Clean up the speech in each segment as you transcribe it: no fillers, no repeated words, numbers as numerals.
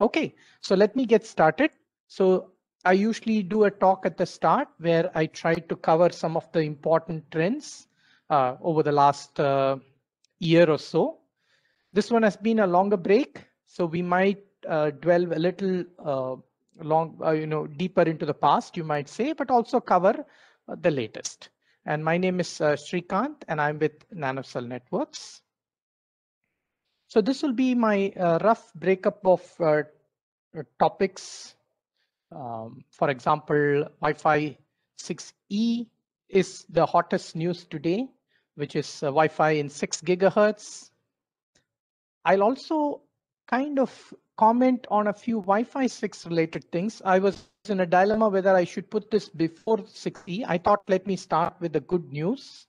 Okay, so let me get started. So I usually do a talk at the start where I try to cover some of the important trends over the last year or so. This one has been a longer break, so we might delve a little deeper into the past, you might say, but also cover the latest. And my name is Srikanth, and I'm with Nanocell Networks. So this will be my rough breakup of topics. For example, Wi-Fi 6E is the hottest news today, which is Wi-Fi in 6 gigahertz. I'll also kind of comment on a few Wi-Fi 6 related things. I was in a dilemma whether I should put this before 6E. I thought, let me start with the good news,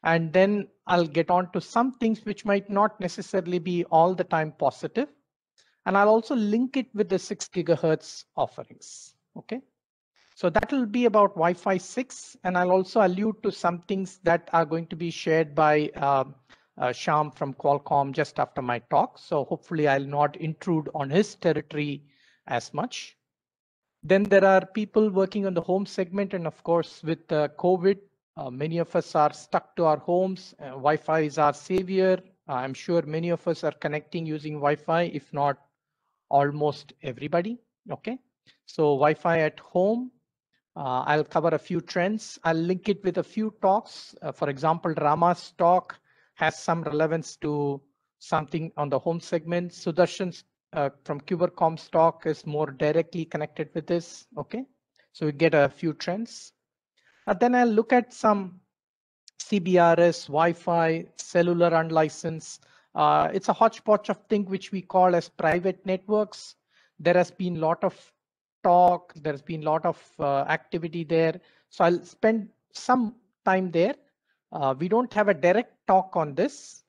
and then I'll get on to some things which might not necessarily be all the time positive. And I'll also link it with the 6 gigahertz offerings. Okay. So that will be about Wi-Fi 6, and I'll also allude to some things that are going to be shared by Shyam from Qualcomm just after my talk. So hopefully I'll not intrude on his territory as much. Then there are people working on the home segment, and of course with COVID, many of us are stuck to our homes. Wi-Fi is our savior. I'm sure many of us are connecting using Wi-Fi, if not almost everybody. Okay, so Wi-Fi at home. I'll cover a few trends. I'll link it with a few talks. For example, Rama's talk has some relevance to something on the home segment. Sudarshan's from Cubercom's talk is more directly connected with this. Okay, so we get a few trends. Then I'll look at some CBRS, Wi-Fi, cellular unlicensed. It's a hodgepodge of things which we call as private networks. There has been a lot of talk, there's been a lot of activity there. So I'll spend some time there. We don't have a direct talk on this,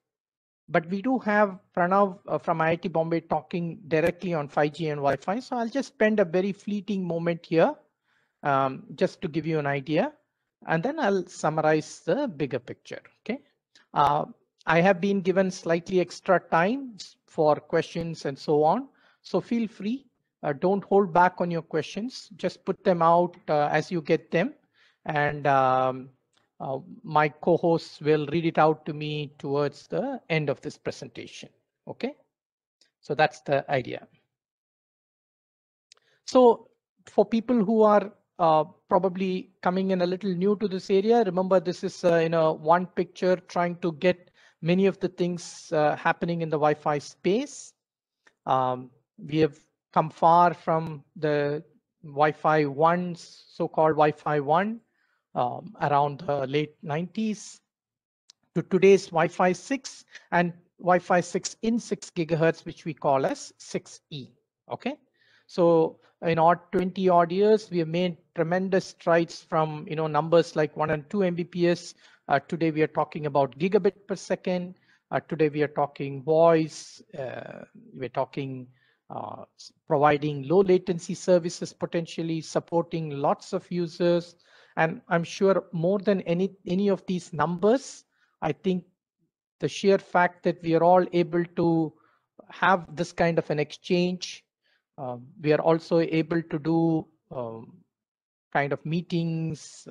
but we do have Pranav from IIT Bombay talking directly on 5G and Wi-Fi. So I'll just spend a very fleeting moment here just to give you an idea. And then I'll summarize the bigger picture. Okay. I have been given slightly extra time for questions and so on. So feel free. Don't hold back on your questions. Just put them out as you get them. And my co-hosts will read it out to me towards the end of this presentation. Okay. So that's the idea. So for people who are probably coming in a little new to this area, remember this is one picture trying to get many of the things happening in the Wi-Fi space. We have come far from the Wi-Fi 1, so-called Wi-Fi 1 around the late 90s to today's Wi-Fi 6 and Wi-Fi 6 in 6 gigahertz, which we call as 6E. Okay. So in our 20 odd years, we have made tremendous strides from numbers like 1 and 2 Mbps. Today we are talking about gigabit per second. Today we are talking voice. We're talking providing low latency services, potentially supporting lots of users. And I'm sure more than any of these numbers, I think the sheer fact that we are all able to have this kind of an exchange, we are also able to do kind of meetings,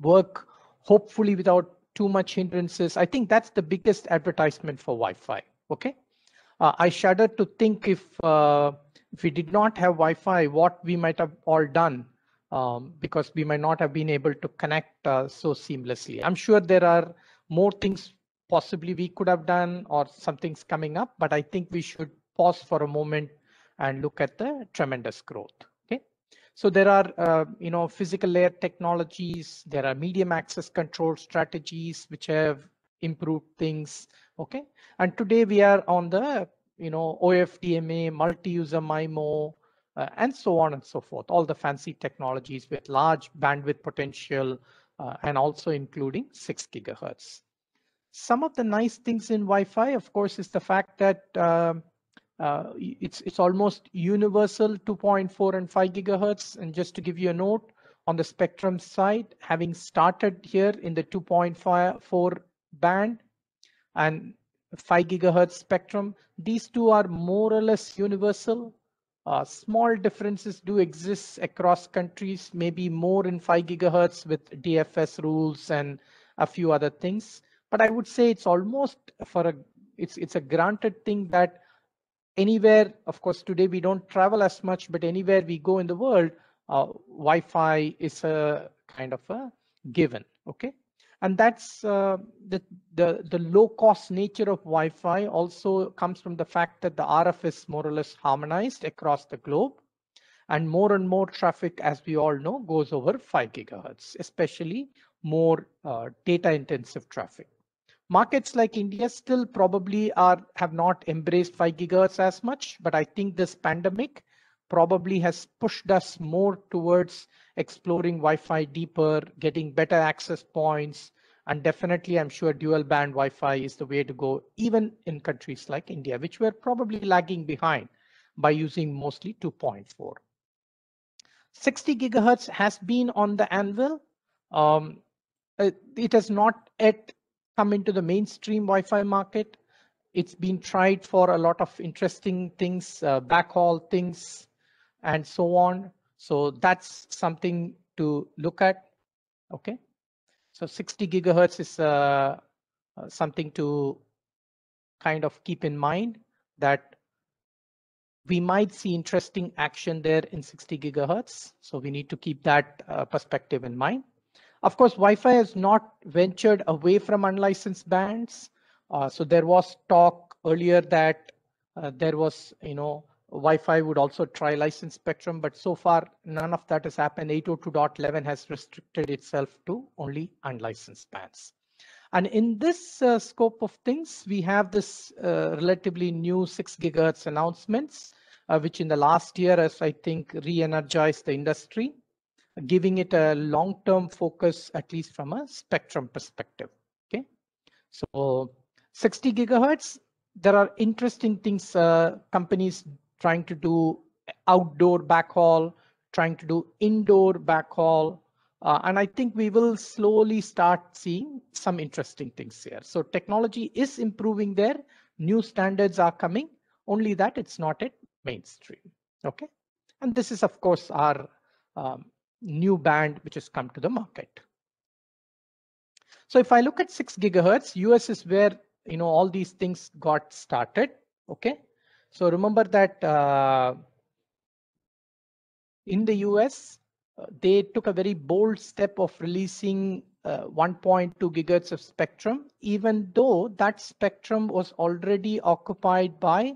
work, hopefully without too much hindrances. I think that's the biggest advertisement for Wi-Fi. Okay, I shudder to think if we did not have Wi-Fi, what we might have all done, because we might not have been able to connect so seamlessly. I'm sure there are more things possibly we could have done or something's coming up, but I think we should pause for a moment and look at the tremendous growth. Okay, so there are physical layer technologies, there are medium access control strategies which have improved things. Okay, and today we are on the OFDMA, multi-user MIMO, and so on and so forth, all the fancy technologies with large bandwidth potential and also including 6 gigahertz. Some of the nice things in Wi-Fi, of course, is the fact that it's almost universal 2.4 and 5 gigahertz. And just to give you a note on the spectrum side, having started here in the 2.4 band and 5 gigahertz spectrum, these two are more or less universal. Small differences do exist across countries, maybe more in 5 gigahertz with DFS rules and a few other things. But I would say it's almost it's a granted thing that anywhere, of course, today we don't travel as much, but anywhere we go in the world, Wi-Fi is a kind of a given. Okay, and that's the low cost nature of Wi-Fi also comes from the fact that the RF is more or less harmonized across the globe, and more traffic, as we all know, goes over 5 gigahertz, especially more data intensive traffic. Markets like India still probably have not embraced 5 gigahertz as much, but I think this pandemic probably has pushed us more towards exploring Wi-Fi deeper, getting better access points, and definitely I'm sure dual band Wi-Fi is the way to go, even in countries like India, which were probably lagging behind by using mostly 2.4. 60 gigahertz has been on the anvil. Um, it has not yet come into the mainstream Wi-Fi market. It's been tried for a lot of interesting things, backhaul things, and so on. So that's something to look at. Okay, so 60 gigahertz is something to kind of keep in mind, that we might see interesting action there in 60 gigahertz. So we need to keep that perspective in mind. Of course, Wi-Fi has not ventured away from unlicensed bands. So there was talk earlier that there was, Wi-Fi would also try licensed spectrum, but so far none of that has happened. 802.11 has restricted itself to only unlicensed bands. And in this scope of things, we have this relatively new 6 gigahertz announcements, which in the last year has, I think, re-energized the industry, giving it a long-term focus, at least from a spectrum perspective. Okay, so 60 gigahertz, there are interesting things, companies trying to do outdoor backhaul, trying to do indoor backhaul, and I think we will slowly start seeing some interesting things here. So technology is improving there, new standards are coming, only that it's not at mainstream. Okay, and this is of course our new band which has come to the market. So if I look at 6 gigahertz, US is where all these things got started. Okay, so remember that in the US, they took a very bold step of releasing 1.2 gigahertz of spectrum, even though that spectrum was already occupied by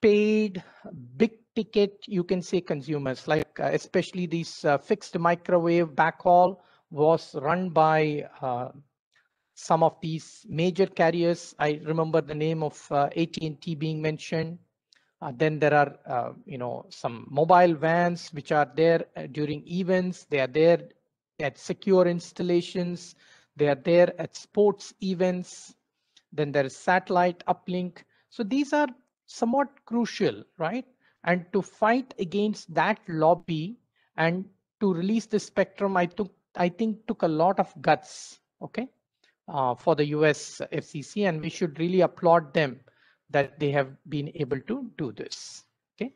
paid big ticket, you can say, consumers, like especially these fixed microwave backhaul was run by some of these major carriers. I remember the name of AT&T being mentioned. Then there are, some mobile vans which are there during events. They are there at secure installations. They are there at sports events. Then there is satellite uplink. So these are somewhat crucial, right? And to fight against that lobby and to release the spectrum, I think took a lot of guts. Okay, for the US FCC, and we should really applaud them that they have been able to do this. Okay.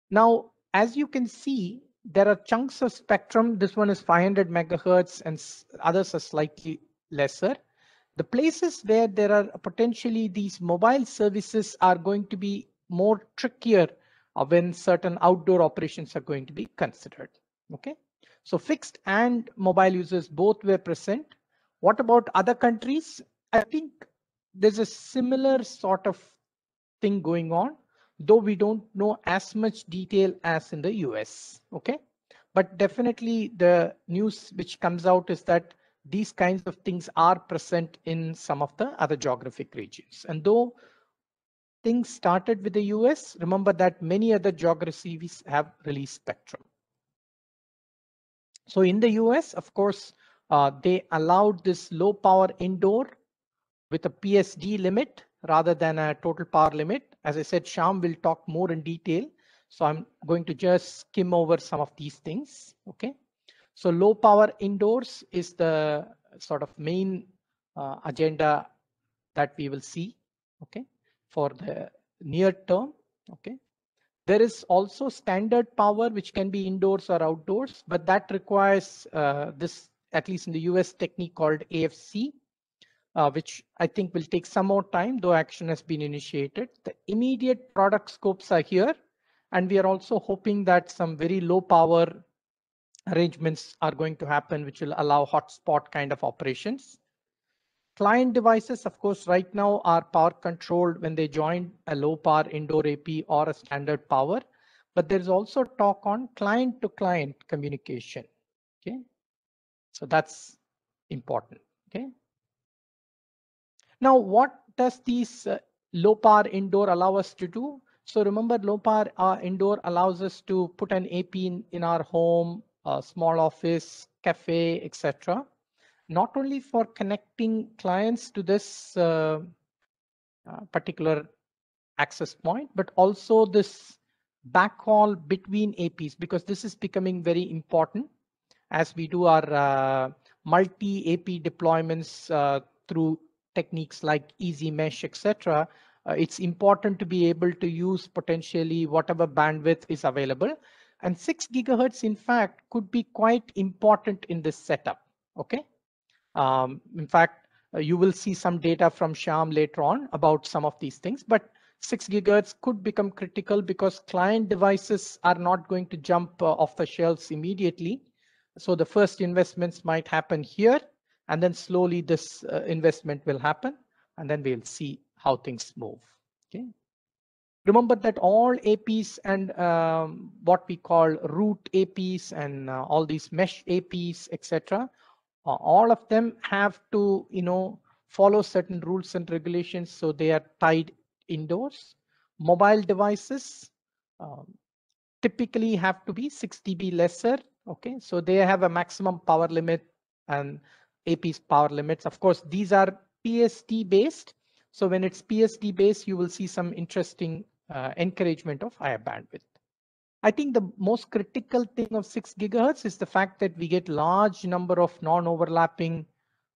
Now, as you can see, there are chunks of spectrum. This one is 500 megahertz and others are slightly lesser. The places where there are potentially these mobile services are going to be more trickier when certain outdoor operations are going to be considered. Okay, so fixed and mobile users both were present. What about other countries? I think there's a similar sort of thing going on, though we don't know as much detail as in the US. Okay, but definitely the news which comes out is that these kinds of things are present in some of the other geographic regions. And though things started with the US, remember that many other geographies have released spectrum. So in the US, of course, they allowed this low power indoor with a PSD limit rather than a total power limit. As I said, Shyam will talk more in detail. So I'm going to just skim over some of these things. Okay, so low power indoors is the sort of main agenda that we will see. Okay, for the near term. Okay. There is also standard power, which can be indoors or outdoors, but that requires this, at least in the US, technique called AFC, which I think will take some more time, though action has been initiated. The immediate product scopes are here, and we are also hoping that some very low power arrangements are going to happen, which will allow hotspot kind of operations. Client devices, of course, right now are power controlled when they join a low power indoor AP or a standard power, but there's also talk on client to client communication. Okay, so that's important. Okay, now what does these low power indoor allow us to do? So remember, low power indoor allows us to put an AP in our home, a small office, cafe, etc. Not only for connecting clients to this particular access point, but also this backhaul between APs, because this is becoming very important as we do our multi-AP deployments through techniques like easy mesh, etc. It's important to be able to use potentially whatever bandwidth is available. And 6 gigahertz, in fact, could be quite important in this setup. Okay. In fact, you will see some data from Shyam later on about some of these things, but 6 gigahertz could become critical because client devices are not going to jump off the shelves immediately. So the first investments might happen here, and then slowly this investment will happen, and then we'll see how things move. Okay. Remember that all APs and what we call root APs and all these mesh APs, etc., all of them have to, follow certain rules and regulations, so they are tied indoors. Mobile devices typically have to be 6 dB lesser. Okay, so they have a maximum power limit and AP's power limits. Of course, these are PSD based. So when it's PSD based, you will see some interesting encouragement of higher bandwidth. I think the most critical thing of 6 gigahertz is the fact that we get large number of non-overlapping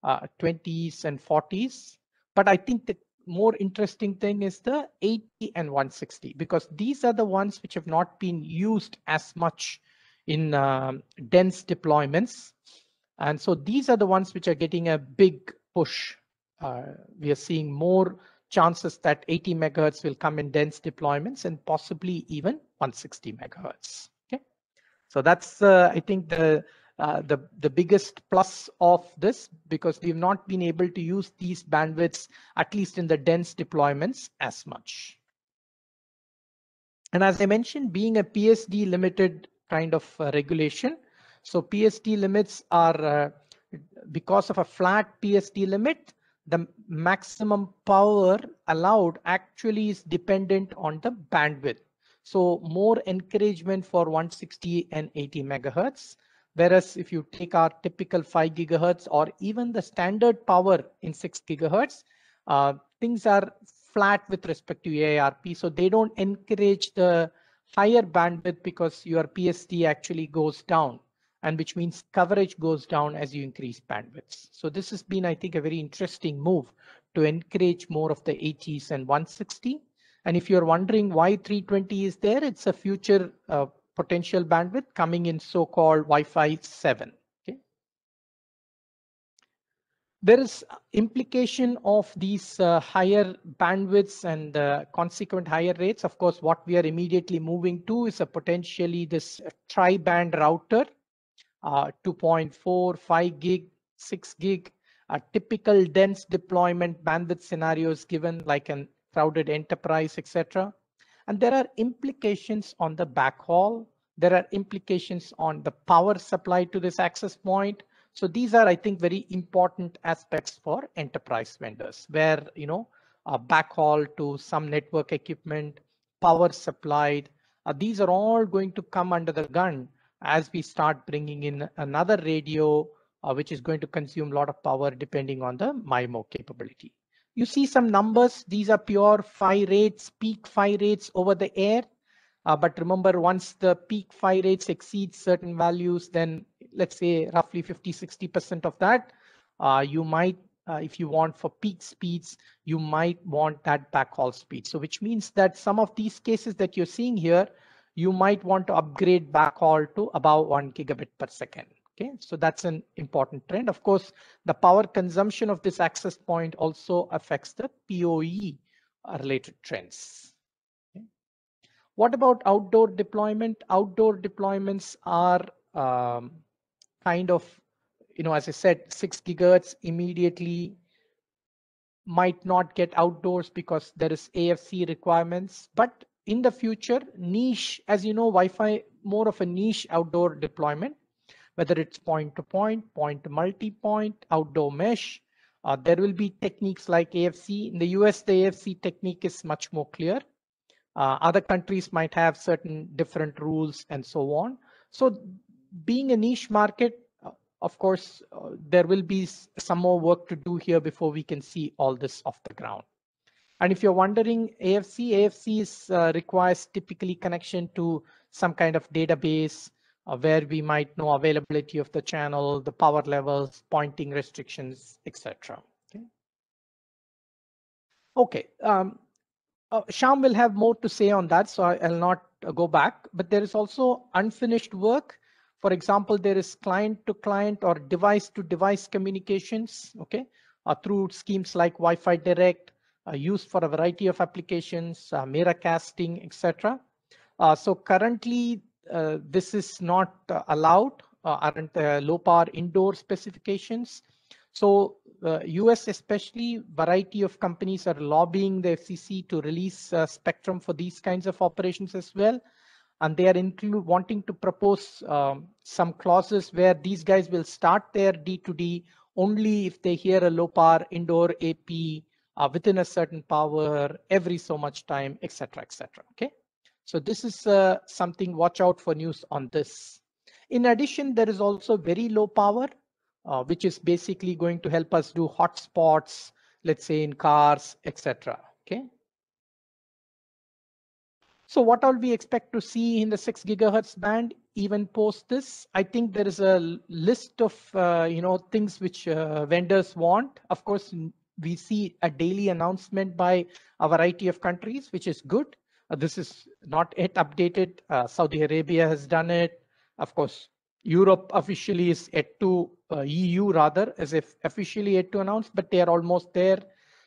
20s and 40s. But I think the more interesting thing is the 80 and 160, because these are the ones which have not been used as much in dense deployments. And so these are the ones which are getting a big push. We are seeing more chances that 80 megahertz will come in dense deployments and possibly even 160 megahertz. Okay, so that's I think the biggest plus of this, because we've not been able to use these bandwidths, at least in the dense deployments, as much. And as I mentioned, being a PSD limited kind of regulation, so PSD limits are because of a flat PSD limit, the maximum power allowed actually is dependent on the bandwidth. So more encouragement for 160 and 80 megahertz. Whereas if you take our typical 5 gigahertz or even the standard power in 6 gigahertz, things are flat with respect to AARP. So they don't encourage the higher bandwidth because your PSD actually goes down, and which means coverage goes down as you increase bandwidths. So this has been, I think, a very interesting move to encourage more of the 80s and 160. And if you're wondering why 320 is there, it's a future potential bandwidth coming in so-called Wi-Fi 7. Okay. There is implication of these higher bandwidths and consequent higher rates. Of course, what we are immediately moving to is a potentially this tri-band router, 2.4, 5 gig, 6 gig, typical dense deployment bandwidth scenarios given like a crowded enterprise, etc. And there are implications on the backhaul. There are implications on the power supply to this access point. So these are, I think, very important aspects for enterprise vendors, where, backhaul to some network equipment, power supplied, these are all going to come under the gun as we start bringing in another radio, which is going to consume a lot of power depending on the MIMO capability. You see some numbers. These are pure PHY rates, peak PHY rates over the air. But remember, once the peak PHY rates exceed certain values, then let's say roughly 50-60% of that, you might if you want for peak speeds, you might want that backhaul speed. So which means that some of these cases that you're seeing here, you might want to upgrade backhaul to about 1 gigabit per second. Okay, so that's an important trend. Of course, the power consumption of this access point also affects the PoE related trends. Okay. What about outdoor deployment? Outdoor deployments are kind of, as I said, 6 gigahertz immediately might not get outdoors because there is AFC requirements. But in the future, niche, as you know, Wi-Fi, more of a niche outdoor deployment, whether it's point to point to multi-point, outdoor mesh. There will be techniques like AFC. In the US, the AFC technique is much more clear. Other countries might have certain different rules and so on. So being a niche market, of course, there will be some more work to do here before we can see all this off the ground. And if you're wondering, AFC requires typically connection to some kind of database where we might know availability of the channel, the power levels, pointing restrictions, etc. Okay. Shyam will have more to say on that, so I'll not go back. But there is also unfinished work. For example, there is client-to-client or device-to-device communications, okay, through schemes like Wi-Fi Direct, used for a variety of applications, mirror casting, etc. So currently, this is not allowed, aren't low power indoor specifications. So US especially, variety of companies are lobbying the FCC to release spectrum for these kinds of operations as well. And they are wanting to propose some clauses where these guys will start their D2D only if they hear a low power indoor AP within a certain power every so much time, etc., etc. Okay. So this is something, watch out for news on this. In addition, there is also very low power, which is basically going to help us do hotspots, let's say in cars, etc. Okay. So what all we expect to see in the 6 gigahertz band, even post this? I think there is a list of things which vendors want. Of course, we see a daily announcement by a variety of countries, which is good. This is not yet updated. Saudi Arabia has done it. Of course, Europe officially is yet to, EU rather, as if officially yet to announce, but they are almost there.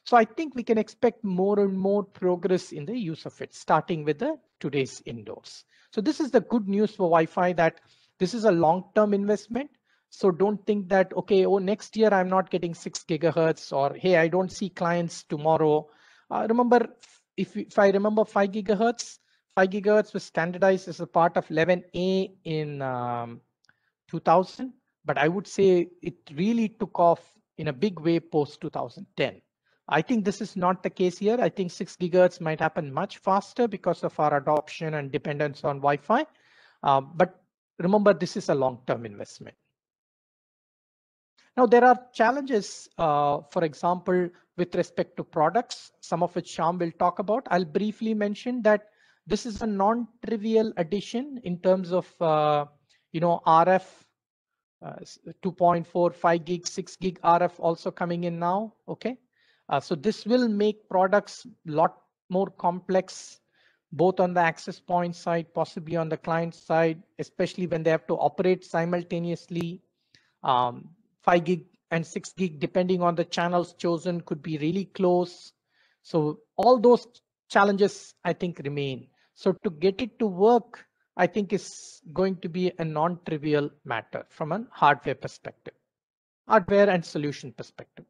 So I think we can expect more and more progress in the use of it, starting with the today's indoors. So this is the good news for Wi-Fi, that this is a long-term investment. So don't think that, okay, oh, next year I'm not getting 6 gigahertz, or hey, I don't see clients tomorrow. Remember, if I remember 5 gigahertz was standardized as a part of 11A in 2000, but I would say it really took off in a big way post 2010. I think this is not the case here. I think 6 gigahertz might happen much faster because of our adoption and dependence on Wi-Fi. But remember, this is a long-term investment. Now, there are challenges, for example, with respect to products, some of which Shyam will talk about. I'll briefly mention that this is a non-trivial addition in terms of, RF, 2.4, 5 gig, 6 gig RF also coming in now, okay? So this will make products a lot more complex, both on the access point side, possibly on the client side, especially when they have to operate simultaneously. 5 gig and 6 gig, depending on the channels chosen, could be really close. So all those challenges, I think, remain. So to get it to work, I think is going to be a non-trivial matter from a hardware perspective, hardware and solution perspective.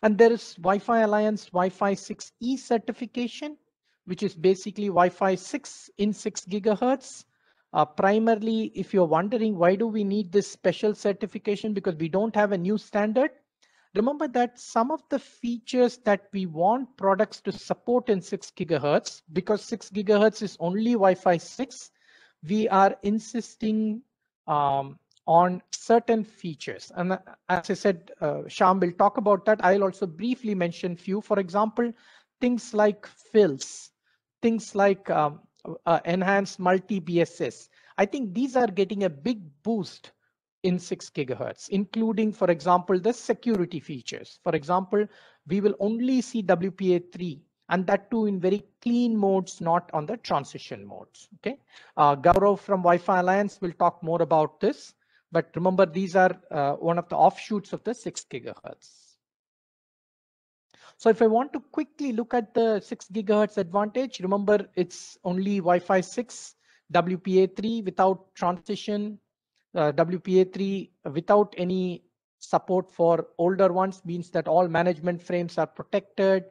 And there is Wi-Fi Alliance Wi-Fi 6E certification, which is basically Wi-Fi 6 in 6 gigahertz. Primarily, if you're wondering why do we need this special certification, because we don't have a new standard. Remember that some of the features that we want products to support in 6 gigahertz, because 6 gigahertz is only Wi-Fi 6, we are insisting on certain features. And as I said, Shyam will talk about that. I'll also briefly mention few. For example, things like fills, things like enhanced multi-BSS. I think these are getting a big boost in 6 gigahertz, including, for example, the security features. For example, we will only see WPA3, and that too in very clean modes, not on the transition modes. Okay, Gaurav from Wi-Fi Alliance will talk more about this, but remember these are one of the offshoots of the 6 gigahertz. So if I want to quickly look at the 6 gigahertz advantage, remember it's only Wi-Fi 6, WPA3 without transition, WPA3 without any support for older ones means that all management frames are protected.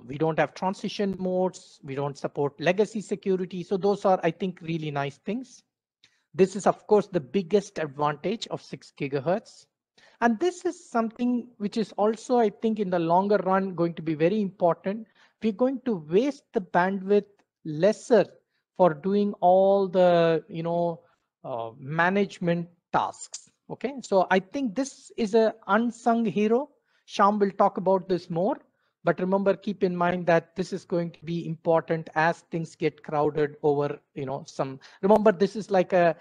We don't have transition modes. We don't support legacy security. So those are, I think, really nice things. This is, of course, the biggest advantage of 6 gigahertz. And this is something which is also, I think, in the longer run going to be very important. We're going to waste the bandwidth lesser for doing all the, management tasks. Okay, so I think this is an unsung hero. Sham will talk about this more. But remember, keep in mind that this is going to be important as things get crowded over, remember, this is like a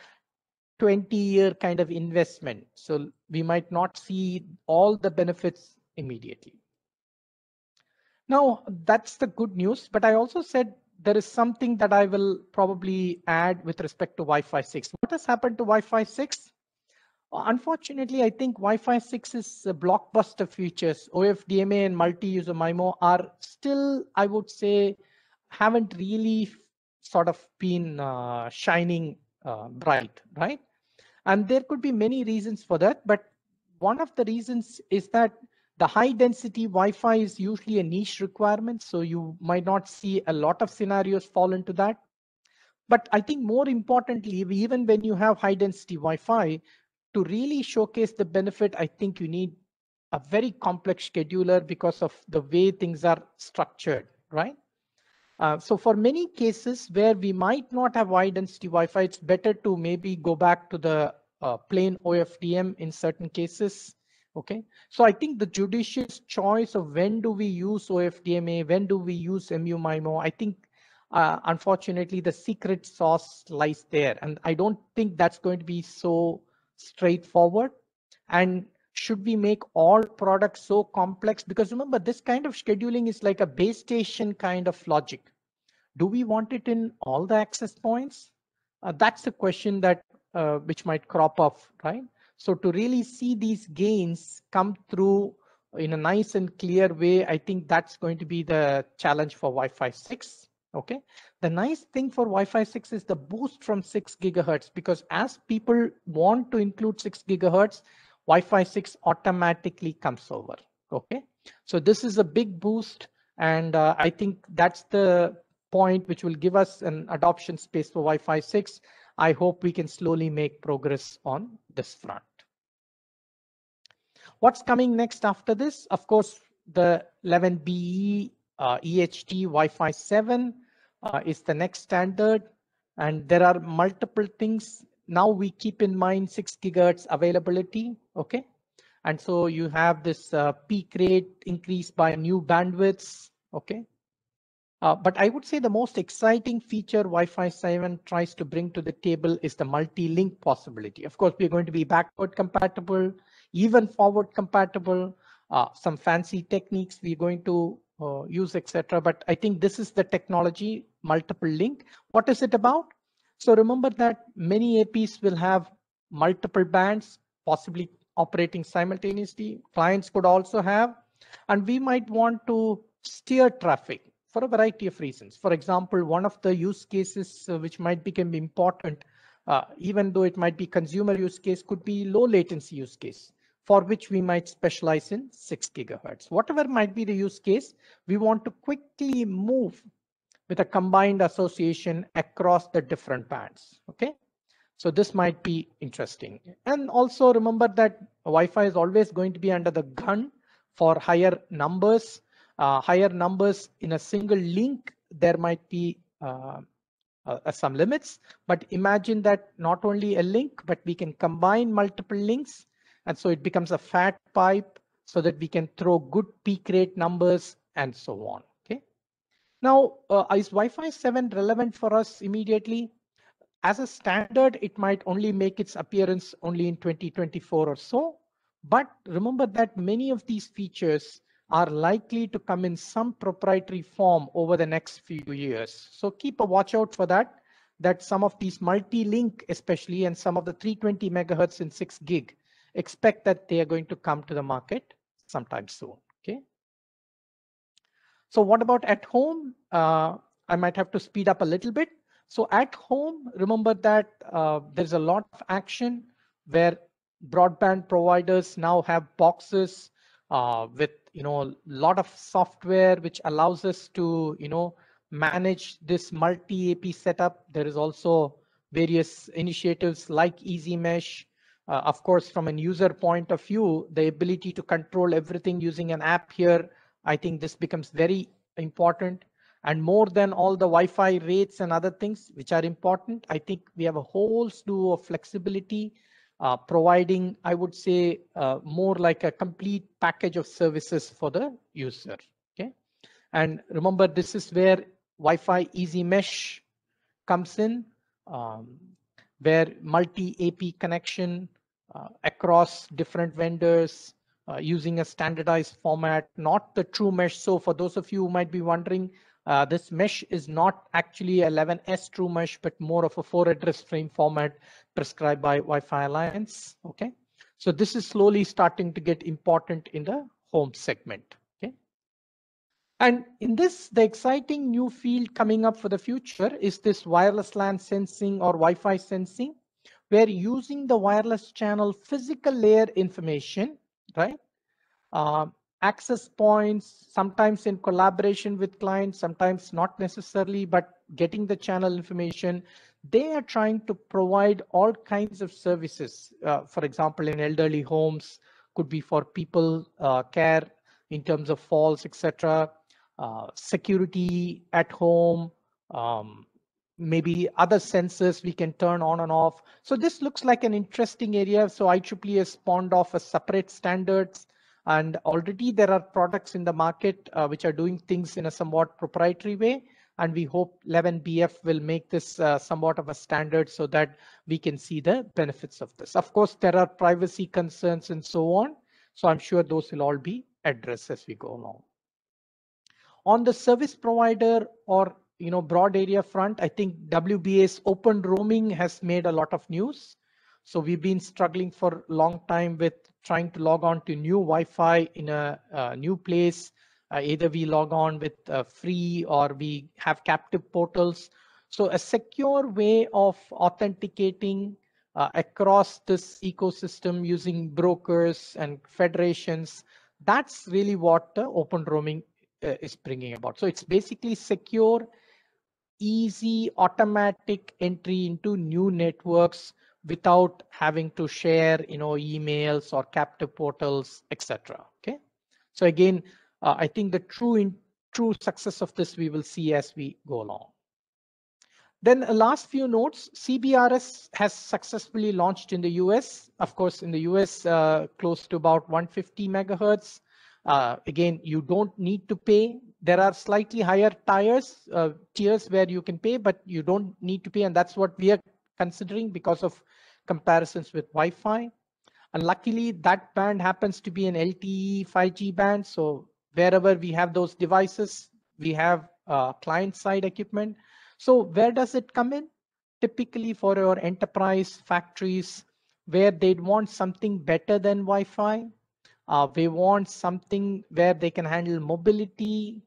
20-year kind of investment. So we might not see all the benefits immediately. Now, that's the good news. But I also said there is something that I will probably add with respect to Wi-Fi 6. What has happened to Wi-Fi 6? Unfortunately, I think Wi-Fi 6 is blockbuster features. OFDMA and multi-user MIMO are still, I would say, haven't really sort of been shining bright, right? And there could be many reasons for that. But one of the reasons is that the high density Wi-Fi is usually a niche requirement. So you might not see a lot of scenarios fall into that. But I think more importantly, even when you have high density Wi-Fi, to really showcase the benefit, I think you need a very complex scheduler because of the way things are structured, right? So for many cases where we might not have high density Wi-Fi, it's better to maybe go back to the plain OFDM in certain cases. Okay, so I think the judicious choice of when do we use OFDMA, when do we use MU-MIMO, I think unfortunately the secret sauce lies there. And I don't think that's going to be so straightforward. And should we make all products so complex? Because remember, this kind of scheduling is like a base station kind of logic. Do we want it in all the access points? That's the question that which might crop up, right? So to really see these gains come through in a nice and clear way, I think that's going to be the challenge for Wi-Fi 6. Okay. The nice thing for Wi-Fi 6 is the boost from 6 gigahertz, because as people want to include 6 gigahertz, Wi-Fi 6 automatically comes over. Okay. So this is a big boost. And I think that's the point which will give us an adoption space for Wi-Fi 6. I hope we can slowly make progress on this front. What's coming next after this? Of course, the 11BE EHT Wi-Fi 7 is the next standard. And there are multiple things. Now we keep in mind 6 gigahertz availability. Okay. And so you have this peak rate increase by new bandwidths. Okay. But I would say the most exciting feature Wi-Fi 7 tries to bring to the table is the multi-link possibility. Of course, we're going to be backward compatible, even forward compatible, some fancy techniques we're going to use, etc. But I think this is the technology, multiple link. What is it about? So remember that many APs will have multiple bands, possibly operating simultaneously. Clients could also have, and we might want to steer traffic for a variety of reasons. For example, one of the use cases which might become important, even though it might be consumer use case, could be low latency use case, for which we might specialize in 6 gigahertz. Whatever might be the use case, we want to quickly move with a combined association across the different bands. Okay. So this might be interesting. And also remember that Wi-Fi is always going to be under the gun for higher numbers. Higher numbers in a single link, there might be some limits, but imagine that not only a link, but we can combine multiple links. And so it becomes a fat pipe so that we can throw good peak rate numbers and so on. Okay. Now, is Wi-Fi 7 relevant for us immediately? As a standard, it might only make its appearance only in 2024 or so. But remember that many of these features are likely to come in some proprietary form over the next few years. So keep a watch out for that, that some of these multi-link especially and some of the 320 megahertz in 6 gig, expect that they are going to come to the market sometime soon. Okay. So what about at home? I might have to speed up a little bit. So at home, remember that there's a lot of action where broadband providers now have boxes with a lot of software which allows us to manage this multi-AP setup. There is also various initiatives like Easy Mesh. Of course, from an user point of view, the ability to control everything using an app here, I think this becomes very important. And more than all the Wi-Fi rates and other things which are important, I think we have a whole slew of flexibility, providing, I would say, more like a complete package of services for the user. Okay. And remember, this is where Wi-Fi Easy Mesh comes in, um, where multi-AP connection across different vendors using a standardized format, not the true mesh. So for those of you who might be wondering, this mesh is not actually 11S true mesh, but more of a 4 address frame format prescribed by Wi-Fi Alliance. Okay, so this is slowly starting to get important in the home segment. Okay. And in this, the exciting new field coming up for the future is this wireless LAN sensing or Wi-Fi sensing, where using the wireless channel physical layer information, right? Uh, Access points, sometimes in collaboration with clients, sometimes not necessarily, but getting the channel information. They are trying to provide all kinds of services. For example, in elderly homes, could be for people care in terms of falls, etc. Security at home, um, maybe other sensors we can turn on and off. So this looks like an interesting area. So IEEE has spawned off a separate standards, and already there are products in the market which are doing things in a somewhat proprietary way. And we hope 11BF will make this somewhat of a standard so that we can see the benefits of this. Of course, there are privacy concerns and so on. So I'm sure those will all be addressed as we go along. On the service provider or broad area front, I think WBA's open roaming has made a lot of news. So we've been struggling for a long time with trying to log on to new Wi-Fi in a new place. Either we log on with free or we have captive portals. So a secure way of authenticating across this ecosystem using brokers and federations, that's really what the open roaming is bringing about. So it's basically secure, easy, automatic entry into new networks without having to share, emails or captive portals, etc. Okay. So again, I think the true success of this we will see as we go along. Then last few notes, CBRS has successfully launched in the US. Of course, in the US, close to about 150 megahertz. Again, you don't need to pay. There are slightly higher tiers where you can pay, but you don't need to pay. And that's what we are considering because of comparisons with Wi-Fi. And luckily, that band happens to be an LTE 5G band. So wherever we have those devices, we have client-side equipment. So where does it come in? Typically for your enterprise factories, where they'd want something better than Wi-Fi. They want something where they can handle mobility.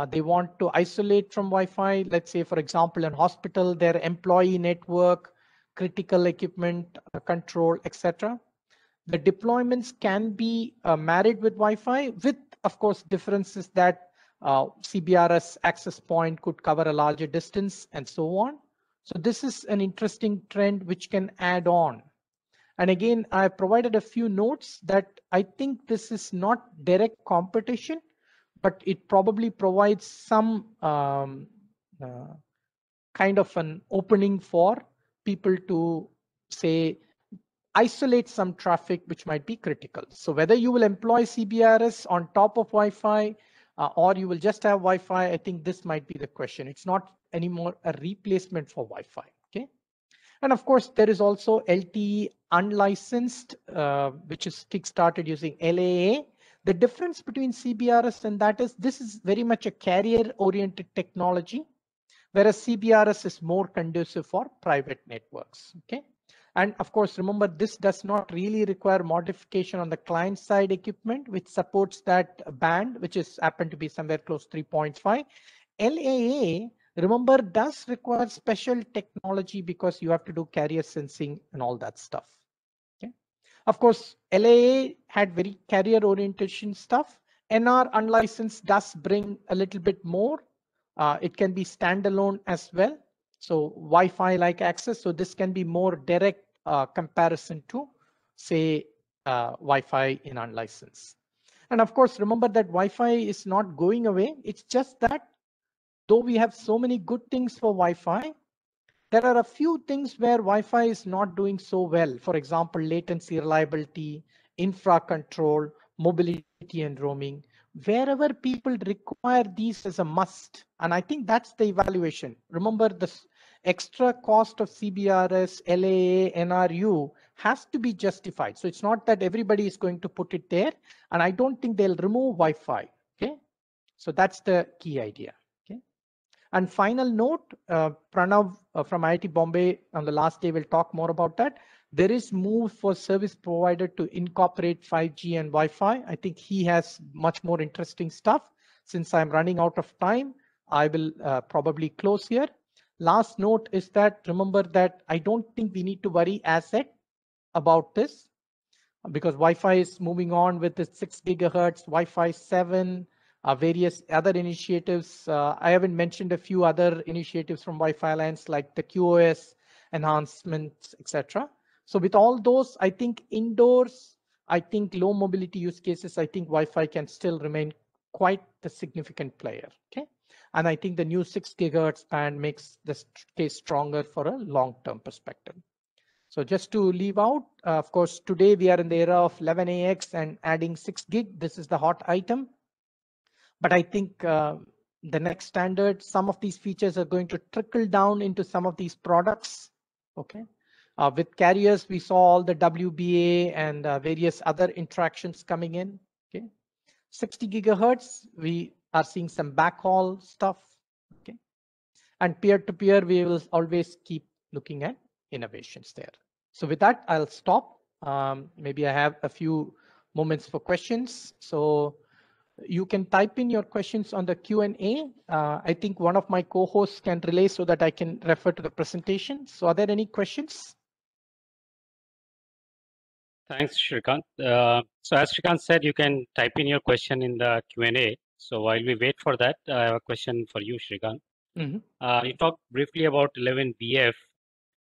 They want to isolate from Wi-Fi. Let's say, for example, in hospital, their employee network, critical equipment control, etc. The deployments can be married with Wi-Fi with, of course, differences that CBRS access point could cover a larger distance and so on. So this is an interesting trend which can add on. And again, I provided a few notes that I think this is not direct competition, but it probably provides some kind of an opening for people to say, isolate some traffic which might be critical. So whether you will employ CBRS on top of Wi-Fi or you will just have Wi-Fi, I think this might be the question. It's not anymore a replacement for Wi-Fi. Okay. And of course, there is also LTE unlicensed, which is kickstarted using LAA. The difference between CBRS and that is this is very much a carrier-oriented technology, whereas CBRS is more conducive for private networks. Okay. And of course, remember, this does not really require modification on the client side equipment, which supports that band, which is happened to be somewhere close 3.5. LAA, remember, does require special technology because you have to do carrier sensing and all that stuff. Okay. Of course, LAA had very carrier orientation stuff. NR unlicensed does bring a little bit more. It can be standalone as well. So Wi-Fi like access. So this can be more direct comparison to, say, Wi-Fi in unlicensed. And of course, remember that Wi-Fi is not going away. It's just that though we have so many good things for Wi-Fi, there are a few things where Wi-Fi is not doing so well. For example, latency, reliability, infra control, mobility and roaming. Wherever people require these as a must, and I think that's the evaluation. Remember, the extra cost of CBRS, LAA, NRU has to be justified. So it's not that everybody is going to put it there, and I don't think they'll remove Wi-Fi. Okay, so that's the key idea. And final note, Pranav from IIT Bombay on the last day will talk more about that. There is move for service provider to incorporate 5G and Wi-Fi. I think he has much more interesting stuff. Since I'm running out of time, I will probably close here. Last note is that remember that I don't think we need to worry as yet about this, because Wi-Fi is moving on with the 6 gigahertz, Wi-Fi 7, various other initiatives. I haven't mentioned a few other initiatives from Wi-Fi Alliance like the QoS enhancements, etc. So with all those, I think indoors, I think low mobility use cases, I think Wi-Fi can still remain quite a significant player. Okay. And I think the new 6 gigahertz band makes this case stronger for a long-term perspective. So just to leave out, of course, today we are in the era of 11AX and adding 6 gig. This is the hot item. But I think the next standard, some of these features are going to trickle down into some of these products. Okay. With carriers, we saw all the WBA and various other interactions coming in. Okay. 60 gigahertz, we are seeing some backhaul stuff. Okay. And peer-to-peer, we will always keep looking at innovations there. So with that, I'll stop. Maybe I have a few moments for questions. So you can type in your questions on the Q&A. I think one of my co-hosts can relay so that I can refer to the presentation. So are there any questions? Thanks, Srikanth. So as Srikanth said, you can type in your question in the Q&A. So while we wait for that, I have a question for you, Srikanth. You talked briefly about 11BF.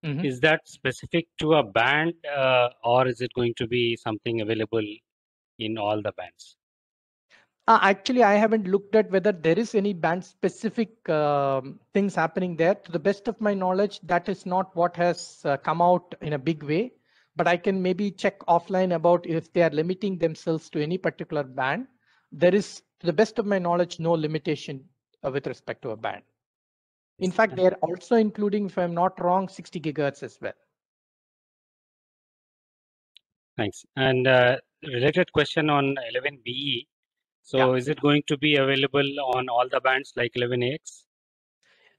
Is that specific to a band or is it going to be something available in all the bands? Actually, I haven't looked at whether there is any band specific things happening there. To the best of my knowledge, that is not what has come out in a big way. But I can maybe check offline about if they are limiting themselves to any particular band. There is, to the best of my knowledge, no limitation with respect to a band. In fact, they are also including, if I'm not wrong, 60 gigahertz as well. Thanks. And related question on 11BE. So Yeah. is it going to be available on all the bands like 11AX?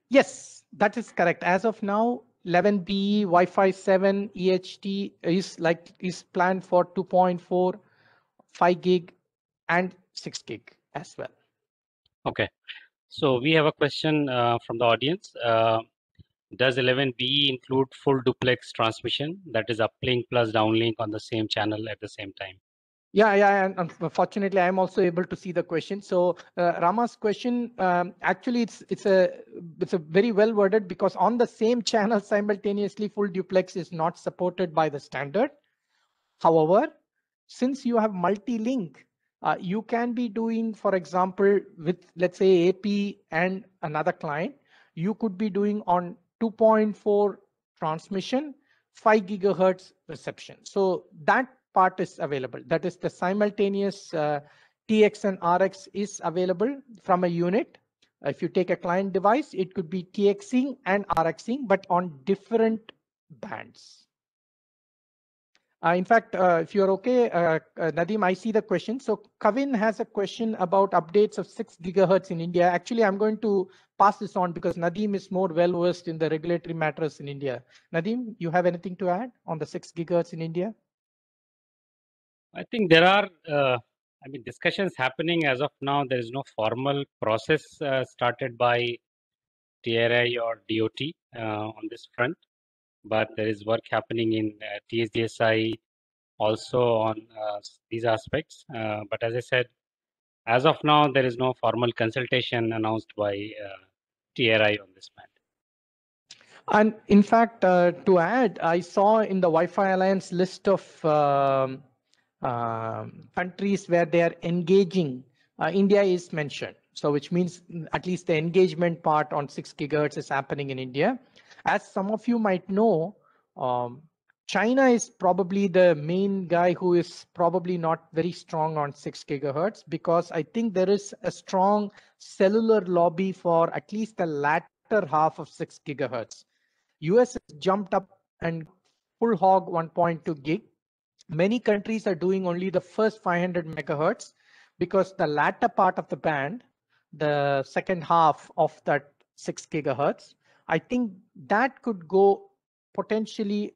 Yes, that is correct. As of now, 11BE, Wi-Fi 7, EHT is planned for 2.4, 5 gig, and 6 gig as well. Okay. So we have a question from the audience. Does 11BE include full duplex transmission, that is uplink plus downlink on the same channel at the same time? Yeah, and unfortunately, I'm also able to see the question. So Rama's question, actually, it's a very well worded, because on the same channel simultaneously, full duplex is not supported by the standard. However, since you have multi-link, you can be doing, for example, with, let's say, AP and another client, you could be doing on 2.4 transmission, 5 gigahertz reception. So that part is available. That is the simultaneous TX and RX is available from a unit. If you take a client device, it could be TXing and RXing, but on different bands. In fact, if you're okay, Nadeem, I see the question. So Kavin has a question about updates of 6 gigahertz in India. Actually, I'm going to pass this on because Nadeem is more well-versed in the regulatory matters in India. Nadeem, you have anything to add on the 6 gigahertz in India? I think there are, discussions happening as of now. There is no formal process started by TRI or DOT on this front, but there is work happening in TSDSI also on these aspects. But as I said, as of now, there is no formal consultation announced by TRI on this matter. And in fact, to add, I saw in the Wi-Fi Alliance list of countries where they are engaging, India is mentioned. So which means at least the engagement part on 6 gigahertz is happening in India. As some of you might know, China is probably the main guy who is probably not very strong on 6 gigahertz because I think there is a strong cellular lobby for at least the latter half of 6 gigahertz. US has jumped up and full hog 1.2 gig. Many countries are doing only the first 500 megahertz because the latter part of the band, the second half of that 6 gigahertz, I think that could go potentially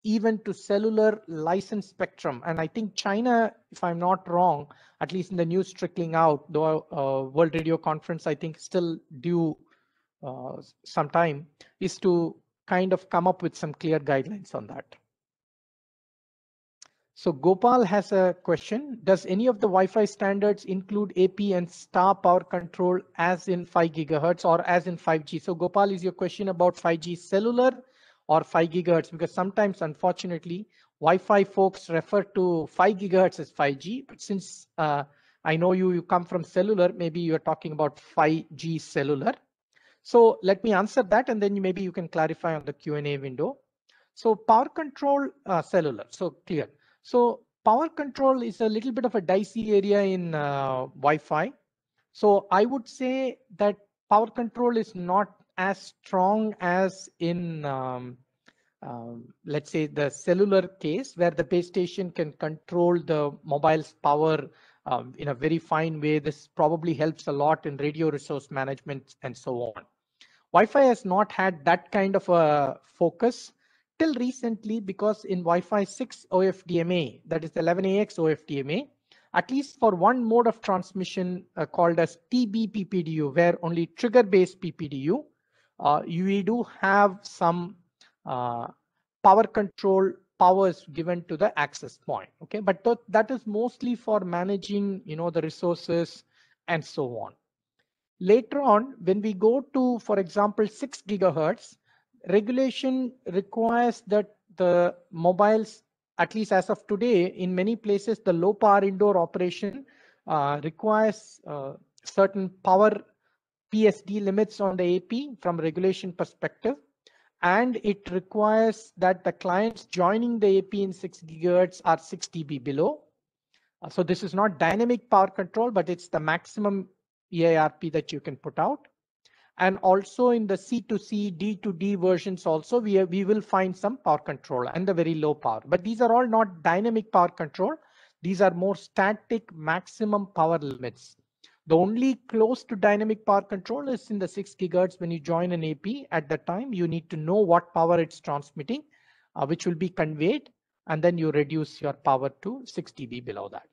even to cellular license spectrum. And I think China, if I'm not wrong, at least in the news trickling out, the World Radio Conference, I think still due some time, is to kind of come up with some clear guidelines on that. So Gopal has a question. Does any of the Wi-Fi standards include AP and star power control as in 5 gigahertz or as in 5G? So Gopal, is your question about 5G cellular or 5 gigahertz? Because sometimes, unfortunately, Wi-Fi folks refer to 5 gigahertz as 5G. But since I know you come from cellular, maybe you're talking about 5G cellular. So let me answer that, and then maybe you can clarify on the Q&A window. So power control cellular, so clear. So power control is a little bit of a dicey area in Wi-Fi. So I would say that power control is not as strong as in, let's say, the cellular case where the base station can control the mobile's power in a very fine way. This probably helps a lot in radio resource management and so on. Wi-Fi has not had that kind of a focus till recently because in Wi-Fi 6 OFDMA, that is 11AX OFDMA, at least for one mode of transmission called as TB-PPDU, where only trigger-based PPDU, we do have some power control powers given to the access point. Okay, but that is mostly for managing, the resources and so on. Later on, when we go to, for example, 6 gigahertz, regulation requires that the mobiles, at least as of today, in many places, the low power indoor operation requires certain power PSD limits on the AP from regulation perspective. And it requires that the clients joining the AP in 6 gigahertz are 6 dB below. So this is not dynamic power control, but it's the maximum EIRP that you can put out. And also in the C2C, D2D versions also, we will find some power control and the very low power. But these are all not dynamic power control. These are more static maximum power limits. The only close to dynamic power control is in the 6 gigahertz. When you join an AP at that time, you need to know what power it's transmitting, which will be conveyed, and then you reduce your power to 6 dB below that.